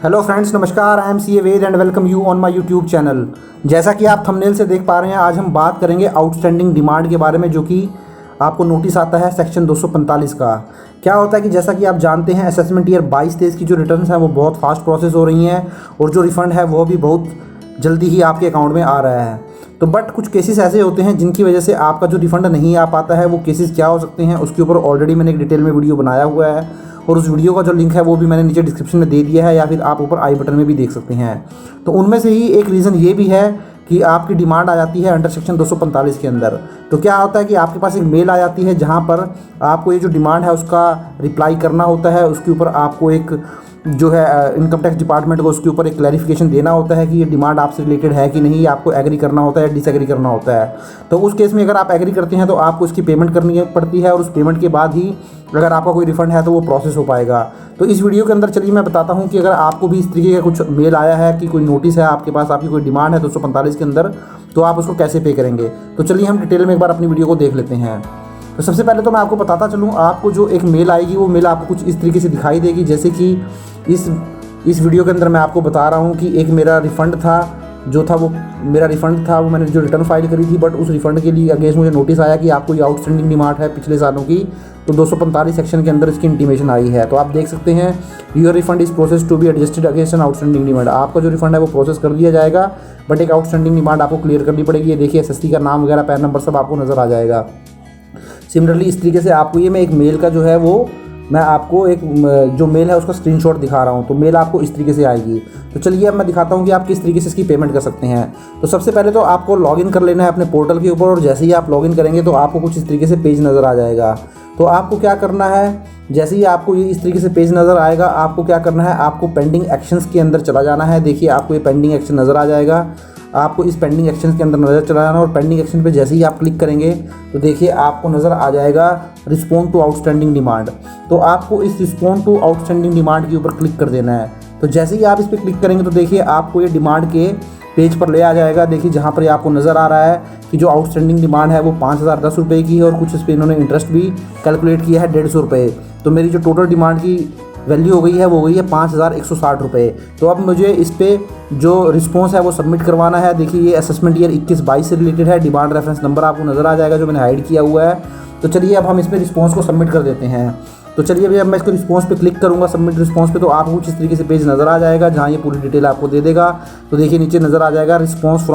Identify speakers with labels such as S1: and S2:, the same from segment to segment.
S1: Hello friends, नमस्कार। I am C A Ved and welcome you on my YouTube channel. जैसा कि आप thumbnail से देख पा रहे हैं, आज हम बात करेंगे आउटस्टैंडिंग डिमांड के बारे में, जो कि आपको नोटिस आता है सेक्शन 245 का। क्या होता है कि जैसा कि आप जानते हैं, असेसमेंट ईयर 22-23 की जो रिटर्न्स हैं वो बहुत फास्ट प्रोसेस हो रही हैं और जो रिफ़ंड है वो भी बहुत जल्दी ही आपके अकाउंट में आ रहा है। तो बट कुछ केसेस ऐसे होते हैं जिनकी वजह से आपका जो रिफ़ंड नहीं आ पाता है। वो केसेस क्या हो सकते हैं, उसके ऊपर ऑलरेडी मैंने एक डिटेल में वीडियो बनाया हुआ है और उस वीडियो का जो लिंक है वो भी मैंने नीचे डिस्क्रिप्शन में दे दिया है, या फिर आप ऊपर आई बटन में भी देख सकते हैं। तो उनमें से ही एक रीज़न ये भी है कि आपकी डिमांड आ जाती है अंडर सेक्शन 245 के अंदर। तो क्या होता है कि आपके पास एक मेल आ जाती है जहाँ पर आपको ये जो डिमांड है उसका रिप्लाई करना होता है। उसके ऊपर आपको एक जो है इनकम टैक्स डिपार्टमेंट को उसके ऊपर एक क्लैरिफिकेशन देना होता है कि ये डिमांड आपसे रिलेटेड है कि नहीं, आपको एग्री करना होता है, डिसएग्री करना होता है। तो उस केस में अगर आप एग्री करते हैं तो आपको इसकी पेमेंट करनी पड़ती है और उस पेमेंट के बाद ही अगर आपका कोई रिफंड है तो वो प्रोसेस हो पाएगा। तो इस वीडियो के अंदर चलिए मैं बताता हूँ कि अगर आपको भी इस तरीके का कुछ मेल आया है कि कोई नोटिस है आपके पास, आपकी कोई डिमांड है 245 के अंदर, तो आप उसको कैसे पे करेंगे। तो चलिए हम डिटेल में एक बार अपनी वीडियो को देख लेते हैं। तो सबसे पहले तो मैं आपको बताता चलूँ, आपको जो एक मेल आएगी वो मेल आपको कुछ इस तरीके से दिखाई देगी। जैसे कि इस वीडियो के अंदर मैं आपको बता रहा हूँ कि एक मेरा रिफ़ंड था, जो था वो मेरा रिफ़ंड था, वो मैंने जो रिटर्न फाइल करी थी, बट उस रिफ़ंड के लिए अगेंस्ट मुझे नोटिस आया कि आपको ये आउटस्टैंडिंग डिमांड है पिछले सालों की। तो 245 सेक्शन के अंदर इसकी इंटीमेशन आई है। तो आप देख सकते हैं, your refund is process to be adjusted against an outstanding demand. आपका जो रिफंड है वो प्रोसेस कर दिया जाएगा, बट एक आउटस्टैंडिंग डिमांड आपको क्लियर करनी पड़ेगी। ये देखिए, एसएससी का नाम वगैरह, पैन नंबर सब आपको नज़र आ जाएगा। सिमिलरली इस तरीके से आपको ये मैं एक मेल का जो है वो मैं आपको एक जो मेल है उसका स्क्रीनशॉट दिखा रहा हूँ। तो मेल आपको इस तरीके से आएगी। तो चलिए अब मैं दिखाता हूँ कि आप किस तरीके से इसकी पेमेंट कर सकते हैं। तो सबसे पहले तो आपको लॉगिन कर लेना है अपने पोर्टल के ऊपर, और जैसे ही आप लॉगिन करेंगे तो आपको कुछ इस तरीके से पेज नज़र आ जाएगा। तो आपको क्या करना है, जैसे ही आपको ये इस तरीके से पेज नज़र आएगा, आपको क्या करना है, आपको पेंडिंग एक्शंस के अंदर चला जाना है। देखिए, आपको ये पेंडिंग एक्शन नज़र आ जाएगा। आपको इस पेंडिंग एक्शन के अंदर नज़र चला जाना और पेंडिंग एक्शन पे जैसे ही आप क्लिक करेंगे तो देखिए आपको नज़र आ जाएगा रिस्पॉन्ड टू आउटस्टैंडिंग डिमांड। तो आपको इस रिस्पॉन्ड टू आउटस्टैंडिंग डिमांड के ऊपर क्लिक कर देना है। तो जैसे ही आप इस पर क्लिक करेंगे तो देखिए आपको ये डिमांड के पेज पर ले आ जाएगा। देखिए, जहाँ पर आपको नज़र आ रहा है कि जो आउटस्टैंडिंग डिमांड है वो 5010 रुपये की है और कुछ इस पर इन्होंने इंटरेस्ट भी कैलकुलेट किया है 150 रुपये। तो मेरी जो टोटल डिमांड की वैल्यू हो गई है वो हो गई है 5160 रुपये। तो अब मुझे इस पर जो रिस्पॉन्स है वो सबमिट करवाना है। देखिए, ये असेसमेंट ईयर 21-22 से रिलेटेड है। डिमांड रेफरेंस नंबर आपको नज़र आ जाएगा जो मैंने हाइड किया हुआ है। तो चलिए अब हम इस पर रिस्पॉन्स को सबमिट कर देते हैं। तो चलिए भैया, मैं इसको रिस्पॉन्स पे क्लिक करूँगा, सबमिट रिस्पॉन्स पे, तो आपको कुछ इस तरीके से पेज नज़र आ जाएगा जहाँ ये पूरी डिटेल आपको दे देगा। तो देखिए नीचे नज़र आ जाएगा रिस्पॉन्स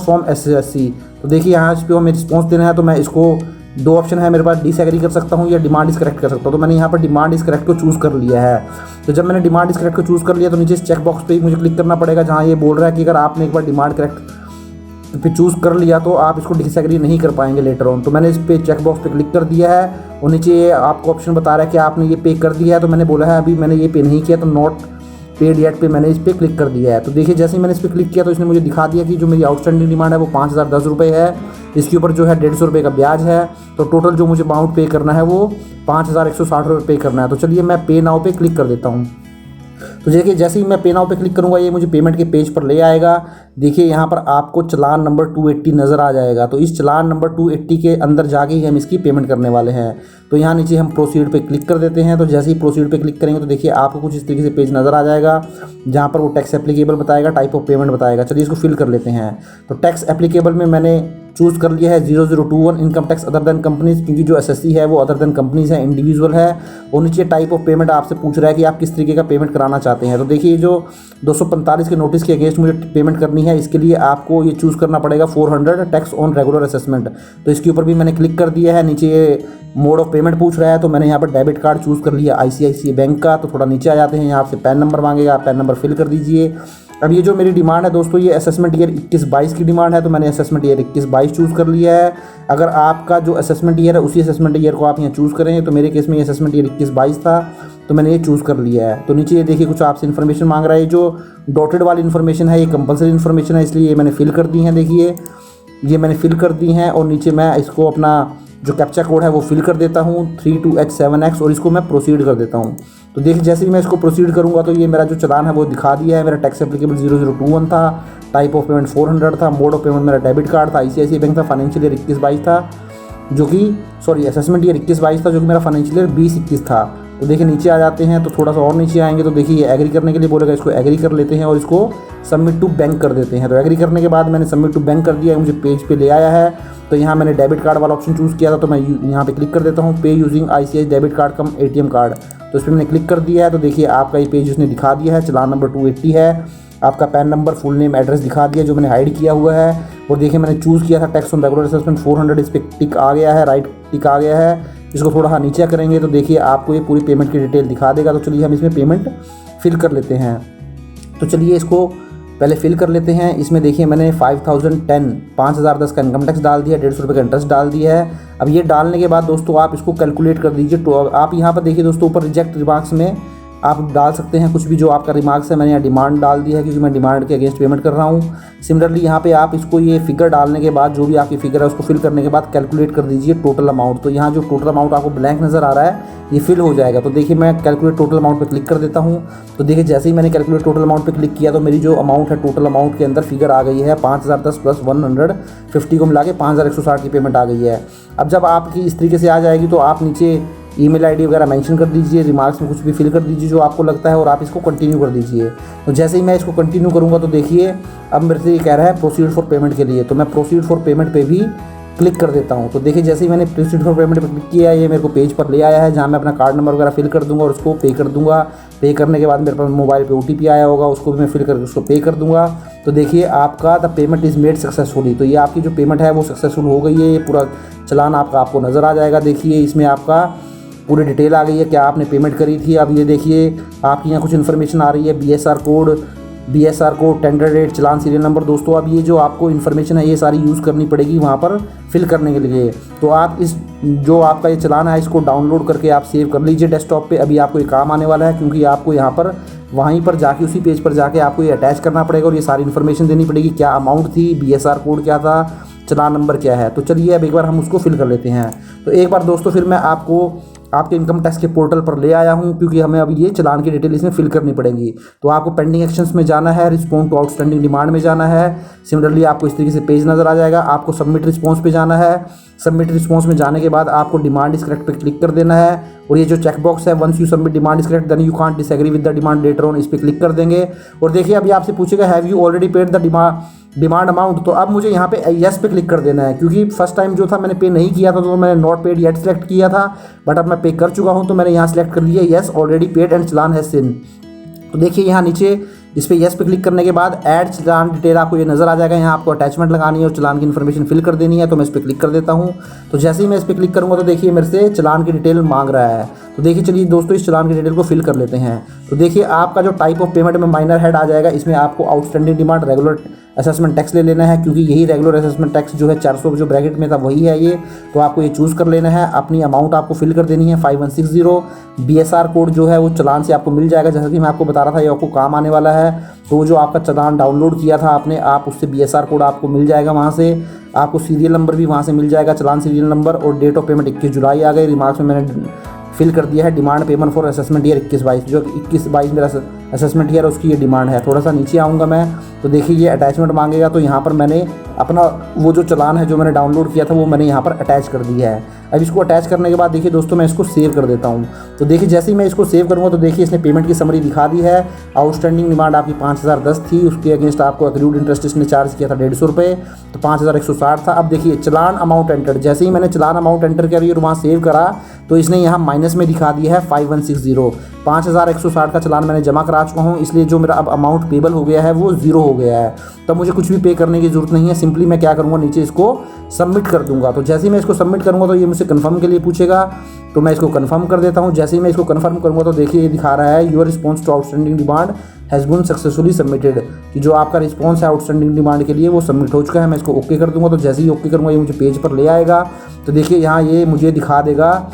S1: फ्रॉम एसएससी। तो देखिए यहाँ इस पर हमें रिस्पॉन्स देना है। तो मैं इसको दो ऑप्शन है मेरे पास, डिसएग्री कर सकता हूँ या डिमांड इस करेक्ट कर सकता हूँ। तो मैंने यहाँ पर डिमांड इस करेक्ट को चूज़ कर लिया है। तो जब मैंने डिमांड इस करेक्ट को चूज़ कर लिया तो नीचे इस चेक बॉक्स पे ही मुझे क्लिक करना पड़ेगा जहाँ ये बोल रहा है कि अगर आपने एक बार डिमांड करेक्ट पे चूज़ कर लिया तो आप इसको डिसएग्री नहीं कर पाएंगे लेटर ऑन। तो मैंने इस पे चेक बॉक्स पे क्लिक कर दिया है और नीचे ये आपको ऑप्शन बता रहा है कि आपने ये पे कर दिया है। तो मैंने बोला है अभी मैंने ये पे नहीं किया, तो नॉट पेड येट पे मैंने इस पर क्लिक कर दिया है। तो देखिए, जैसे ही मैंने इस पर क्लिक किया तो इसने मुझे दिखा दिया कि जो मेरी आउटस्टैंडिंग डिमांड है वो 5010 रुपये है। इसके ऊपर जो है 150 रुपये का ब्याज है। तो टोटल जो मुझे अमाउंट पे करना है वो 5160 रुपये पे करना है। तो चलिए मैं पे नाउ पे क्लिक कर देता हूँ। तो देखिए, जैसे ही मैं पे नाउ पे क्लिक करूँगा ये मुझे पेमेंट के पेज पर ले आएगा। देखिए यहाँ पर आपको चालान नंबर 280 नज़र आ जाएगा। तो इस चालान नंबर 280 के अंदर जाके ही हम इसकी पेमेंट करने वाले हैं। तो यहाँ नीचे हम प्रोसीड पे क्लिक कर देते हैं। तो जैसे ही प्रोसीड पे क्लिक करेंगे तो देखिए आपको कुछ इस तरीके से पेज नज़र आ जाएगा जहाँ पर वो टैक्स एप्लीकेबल बताएगा, टाइप ऑफ पेमेंट बताएगा। चलिए इसको फिल कर लेते हैं। तो टैक्स एप्लीकेबल में मैंने चूज़ कर लिया है 0021 income tax other than companies, क्योंकि जो एसएससी है वो अदर देन कंपनीज है, इंडिविजुअल है। और नीचे टाइप ऑफ पेमेंट आपसे पूछ रहा है कि आप किस तरीके का पेमेंट कराना चाहते हैं। तो देखिए, जो 245 के नोटिस के अगेंस्ट मुझे पेमेंट करनी है, इसके लिए आपको ये चूज़ करना पड़ेगा 400 टैक्स ऑन रेगुलर असेसमेंट। तो इसके ऊपर भी मैंने क्लिक कर दिया है। नीचे ये मोड ऑफ पेमेंट पूछ रहा है, तो मैंने यहाँ पर डेबिट कार्ड चूज़ कर लिया आईसीआईसीआई बैंक का। तो थोड़ा नीचे आ जाते हैं, यहाँ आपसे पैन नंबर मांगेगा, आप पैन नंबर फिल कर दीजिए। अब ये जो मेरी डिमांड है दोस्तों, ये असेसमेंट ईयर 21-22 की डिमांड है। तो मैंने असेसमेंट ईयर 21-22 चूज़ कर लिया है। अगर आपका जो असेसमेंट ईयर है उसी असेसमेंट ईयर को आप यहाँ चूज़ करें, तो मेरे केस में ये असेसमेंट ईयर 21-22 था, तो मैंने ये चूज़ कर लिया है। तो नीचे ये देखिए कुछ आपसे इन्फॉर्मेशन मांग रहा है। जो डॉटेड वाली इन्फॉर्मेशन है ये कंपलसरी इन्फॉर्मेशन है, इसलिए ये मैंने फिल कर दी हैं। देखिए ये मैंने फिल कर दी हैं और नीचे मैं इसको अपना जो कैप्चा कोड है वो फिल कर देता हूँ 32H7X और इसको मैं प्रोसीड कर देता हूँ। तो देखिए, जैसे ही मैं इसको प्रोसीड करूँगा तो ये मेरा जो चालान है वो दिखा दिया है। मेरा टैक्स एप्लीकेबल 0021 था, टाइप ऑफ पेमेंट 400 था, मोड ऑफ पेमेंट मेरा डेबिट कार्ड था, आईसीआईसीआई बैंक था, फाइनेंशियल ईयर 21-22 था, जो कि असेसमेंट ईयर 21-22 था, जो कि मेरा फाइनेंशियल ईयर 20-21 था। तो देखिए नीचे आ जाते हैं, तो थोड़ा सा और नीचे आएंगे तो देखिए ये एग्री करने के लिए बोलेगा, इसको एग्री कर लेते हैं और इसको सबमिट टू बैंक कर देते हैं। तो एग्री करने के बाद मैंने सबमिट टू बैंक कर दिया, मुझे पेज पे ले आया है। तो यहाँ मैंने डेबिट कार्ड वाला ऑप्शन चूज़ किया था, तो मैं यहाँ पे क्लिक कर देता हूँ, पे यूजिंग ICICI डेबिट कार्ड कम ATM कार्ड। तो इस पर मैंने क्लिक कर दिया है। तो देखिए आपका ये पेज उसने दिखा दिया है, चालान नंबर 280 है, आपका pan number, full name, address दिखा दिया जो मैंने हाइड किया हुआ है। और देखिए मैंने चूज़ किया था टैक्स ऑन रेगुलर असेसमेंट 400, इस पर टिक आ गया है, राइट टिक आ गया है। इसको थोड़ा नीचे करेंगे तो देखिए आपको ये पूरी पेमेंट की डिटेल दिखा देगा। तो चलिए हम इसमें पेमेंट फिल कर लेते हैं। तो चलिए इसको पहले फिल कर लेते हैं। इसमें देखिए मैंने 5010 का इनकम टैक्स डाल दिया, 150 रुपये का इंटरेस्ट डाल दिया है। अब ये डालने के बाद दोस्तों आप इसको कैलकुलेट कर दीजिए। तो आप यहाँ पर देखिए दोस्तों ऊपर रिजेक्ट रिमार्क्स में आप डाल सकते हैं कुछ भी जो आपका रिमार्क्स है। मैंने यहाँ डिमांड डाल दी है क्योंकि मैं डिमांड के अगेंस्ट पेमेंट कर रहा हूँ। सिमिलरली यहाँ पे आप इसको ये फिगर डालने के बाद जो भी आपकी फिगर है उसको फिल करने के बाद कैलकुलेट कर दीजिए टोटल अमाउंट। तो यहाँ जो टोटल अमाउंट आपको ब्लैंक नज़र आ रहा है ये फिल हो जाएगा। तो देखिए मैं कैलकुलेट टोटल अमाउंट पे क्लिक कर देता हूँ। तो देखिए जैसे ही मैंने कैलकुलेट टोटल अमाउंट पे क्लिक किया तो मेरी जो अमाउंट है टोटल अमाउंट के अंदर फिगर आ गई है 5010 प्लस 150 को मिला के 5160 की पेमेंट आ गई है। अब जब आपकी इस तरीके से आ जाएगी तो आप नीचे ईमेल आईडी वगैरह मेंशन कर दीजिए, रिमार्क्स में कुछ भी फिल कर दीजिए जो आपको लगता है और आप इसको कंटिन्यू कर दीजिए। तो जैसे ही मैं इसको कंटिन्यू करूँगा तो देखिए अब मेरे से ये कह रहा है प्रोसीड फॉर पेमेंट के लिए। तो मैं प्रोसीड फॉर पेमेंट पे भी क्लिक कर देता हूँ। तो देखिए जैसे ही मैंने प्रोसीड फॉर पेमेंट पे क्लिक किया ये मेरे को पेज पर ले आया है जहाँ मैं अपना कार्ड नंबर वगैरह फिल कर दूँगा और उसको पे कर दूँगा। पे करने के बाद मेरे पास मोबाइल पे OTP आया होगा, उसको भी मैं फिल करके उसको पे कर दूँगा। तो देखिए आपका the payment is made successfully. तो ये आपकी जो पेमेंट है वो सक्सेसफुल हो गई है। ये पूरा चलान आपको नज़र आ जाएगा। देखिए इसमें आपका पूरी डिटेल आ गई है क्या आपने पेमेंट करी थी। अब ये देखिए आपकी यहाँ कुछ इन्फॉर्मेशन आ रही है, BSR कोड, टेंडर डेट, चलान सीरियल नंबर। दोस्तों अब ये जो आपको इन्फॉर्मेशन है ये सारी यूज़ करनी पड़ेगी वहाँ पर फिल करने के लिए। तो आप इस जो आपका ये चलान है इसको डाउनलोड करके आप सेव कर लीजिए डेस्कटॉप पे। अभी आपको ये काम आने वाला है क्योंकि आपको यहाँ पर वहीं पर जाके उसी पेज पर जाके आपको ये अटैच करना पड़ेगा और ये सारी इन्फॉर्मेशन देनी पड़ेगी, क्या अमाउंट थी, BSR कोड क्या था, चलान नंबर क्या है। तो चलिए अब एक बार हम उसको फिल कर लेते हैं। तो एक बार दोस्तों फिर मैं आपको आपके इनकम टैक्स के पोर्टल पर ले आया हूं क्योंकि हमें अब ये चलान की डिटेल इसमें फिल करनी पड़ेगी। तो आपको पेंडिंग एक्शंस में जाना है, रिस्पॉन्स टू आउटस्टैंडिंग डिमांड में जाना है। सिमिलरली आपको इस तरीके से पेज नज़र आ जाएगा। आपको सबमिट रिस्पॉन्स पे जाना है। सबमिट रिस्पॉन्स में जाने के बाद आपको डिमांड इज करेक्ट पे क्लिक कर देना है और ये जो चेकबॉक्स है once you submit demand is correct then you can't disagree with the demand letter on, इस पर क्लिक कर देंगे। और देखिए अभी आपसे पूछेगा have you already paid the demand amount. तो अब मुझे यहाँ पे यस पे क्लिक कर देना है क्योंकि फर्स्ट टाइम जो था मैंने पे नहीं किया था तो मैंने नॉट पेड येट सेलेक्ट किया था, बट अब मैं पे कर चुका हूँ तो मैंने यहाँ सेलेक्ट कर लिया yes already paid and challan has seen. तो देखिए यहाँ नीचे इस पर यस पे क्लिक करने के बाद ऐड चलान डिटेल आपको ये नज़र आ जाएगा। यहाँ आपको अटैचमेंट लगानी है और चलान की इन्फॉर्मेशन फिल कर देनी है। तो मैं इस पर क्लिक कर देता हूँ। तो जैसे ही मैं इस पर क्लिक करूँगा तो देखिए मेरे से चलान की डिटेल मांग रहा है। तो देखिए चलिए दोस्तों इस चलान की डिटेल को फिल कर लेते हैं। तो देखिए आपका जो टाइप ऑफ पेमेंट में माइनर हेड आ जाएगा, इसमें आपको outstanding demand regular assessment tax ले लेना है क्योंकि यही रेगुलर असेसमेंट टैक्स जो है 400 जो ब्रैकेट में था वही है ये। तो आपको ये चूज़ कर लेना है। अपनी अमाउंट आपको फिल कर देनी है 5160। BSR कोड जो है वो चलान से आपको मिल जाएगा, जैसा कि मैं आपको बता रहा था ये आपको काम आने वाला है। तो जो आपका चलान डाउनलोड किया था आपने, आप उससे BSR कोड आपको मिल जाएगा वहाँ से। आपको सीरियल नंबर भी वहाँ से मिल जाएगा, चलान सीरियल नंबर। और डेट ऑफ पेमेंट 21 जुलाई आ गई। रिमार्क्स में मैंने फिल कर दिया है demand payment for assessment year 21-22, जो 21-22 मेरा असेसमेंट ईयर उसकी ये डिमांड है। थोड़ा सा नीचे आऊँगा मैं तो देखिए ये अटैचमेंट मांगेगा। तो यहाँ पर मैंने अपना वो जो चलान है जो मैंने डाउनलोड किया था वो मैंने यहाँ पर अटैच कर दिया है। अब इसको अटैच करने के बाद देखिए दोस्तों मैं इसको सेव कर देता हूँ। तो देखिए जैसे ही मैं इसको सेव करूँगा तो देखिए इसने पेमेंट की समरी दिखा दी है। आउटस्टैंडिंग डिमांड आपकी 5010 थी, उसके अगेंस्ट आपको अक्रूड इंटरेस्ट इसने चार्ज किया था 150 रुपये, तो 5160 था। अब देखिए चलान अमाउंट एंटर, जैसे ही मैंने चलान अमाउंट एंटर किया और वहाँ सेव करा तो इसने यहाँ माइनस में दिखा दिया है 5160। 5160 का चलान मैंने जमा करा चुका हूँ, इसलिए जो मेरा अब अमाउंट पेबल हो गया है वो ज़ीरो हो गया है। तब मुझे कुछ भी पे करने की ज़रूरत नहीं है। सिंपली मैं क्या करूँगा, नीचे इसको सबमिट कर दूंगा। तो जैसे ही मैं इसको सबमिट करूँगा तो ये मुझसे कन्फर्म के लिए पूछेगा, तो मैं इसको कन्फर्म कर देता हूँ। जैसे ही मैं इसको कन्फर्म करूँगा तो देखिए ये दिखा रहा है your response to outstanding demand has been successfully submitted, कि जो आपका रिस्पॉन्स है आउटस्टैंडिंग डिमांड के लिए वो सबमिट हो चुका है। मैं इसको ओके कर दूँगा। तो जैसे ही ओके करूँगा ये मुझे पेज पर ले आएगा। तो देखिए यहाँ ये मुझे दिखा देगा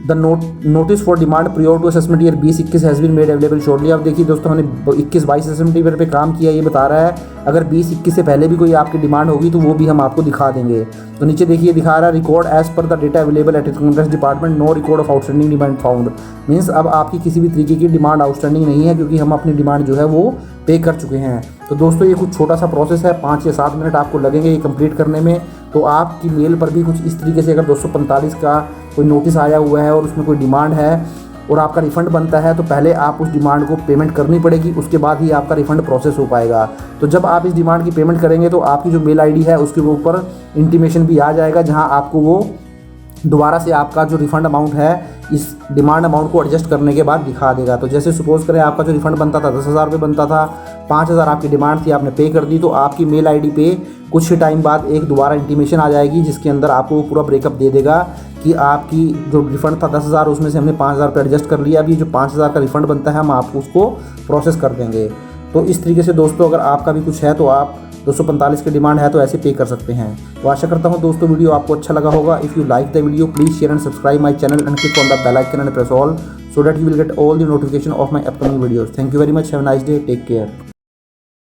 S1: notice for demand prior to assessment year 2021 has been made available shortly. अब देखिए दोस्तों हमने 21-22 असेसमेंट ईयर पे काम किया, ये बता रहा है अगर 2021 से पहले भी कोई आपकी डिमांड होगी तो वो भी हम आपको दिखा देंगे। तो नीचे देखिए दिखा रहा है record as per the data available at income tax department, no record of outstanding demand found. Means अब आपकी किसी भी तरीके की डिमांड आउटस्टैंडिंग नहीं है क्योंकि हम अपनी डिमांड जो है वो पे कर चुके हैं। तो दोस्तों ये कुछ छोटा सा प्रोसेस है, 5 या 7 मिनट आपको लगेंगे ये कंप्लीट करने में। तो आपकी मेल पर भी कुछ इस तरीके से अगर 245 का कोई नोटिस आया हुआ है और उसमें कोई डिमांड है और आपका रिफ़ंड बनता है, तो पहले आप उस डिमांड को पेमेंट करनी पड़ेगी, उसके बाद ही आपका रिफ़ंड प्रोसेस हो पाएगा। तो जब आप इस डिमांड की पेमेंट करेंगे तो आपकी जो मेल आईडी है उसके ऊपर इंटीमेशन भी आ जाएगा, जहां आपको वो दोबारा से आपका जो रिफ़ंड अमाउंट है इस डिमांड अमाउंट को एडजस्ट करने के बाद दिखा देगा। तो जैसे सपोज़ करें आपका जो रिफ़ंड बनता था 10,000 रुपये बनता था, 5,000 आपकी डिमांड थी, आपने पे कर दी, तो आपकी मेल आईडी पे कुछ ही टाइम बाद एक दोबारा इंटीमेशन आ जाएगी जिसके अंदर आपको पूरा ब्रेकअप दे देगा कि आपकी जो रिफ़ंड था 10,000 उसमें से हमने 5,000 रुपये एडजस्ट कर लिया, अभी जो 5,000 का रिफ़ंड बनता है हम आपको उसको प्रोसेस कर देंगे। तो इस तरीके से दोस्तों अगर आपका भी कुछ है तो आप 245 की डिमांड है तो ऐसे पे कर सकते हैं। तो आशा करता हूँ दोस्तों वीडियो आपको अच्छा लगा होगा। If you like the video please share and subscribe my channel and click on the bell icon and press all so that you will get all the notification of my upcoming videos. Thank you very much. Have a nice day. Take care.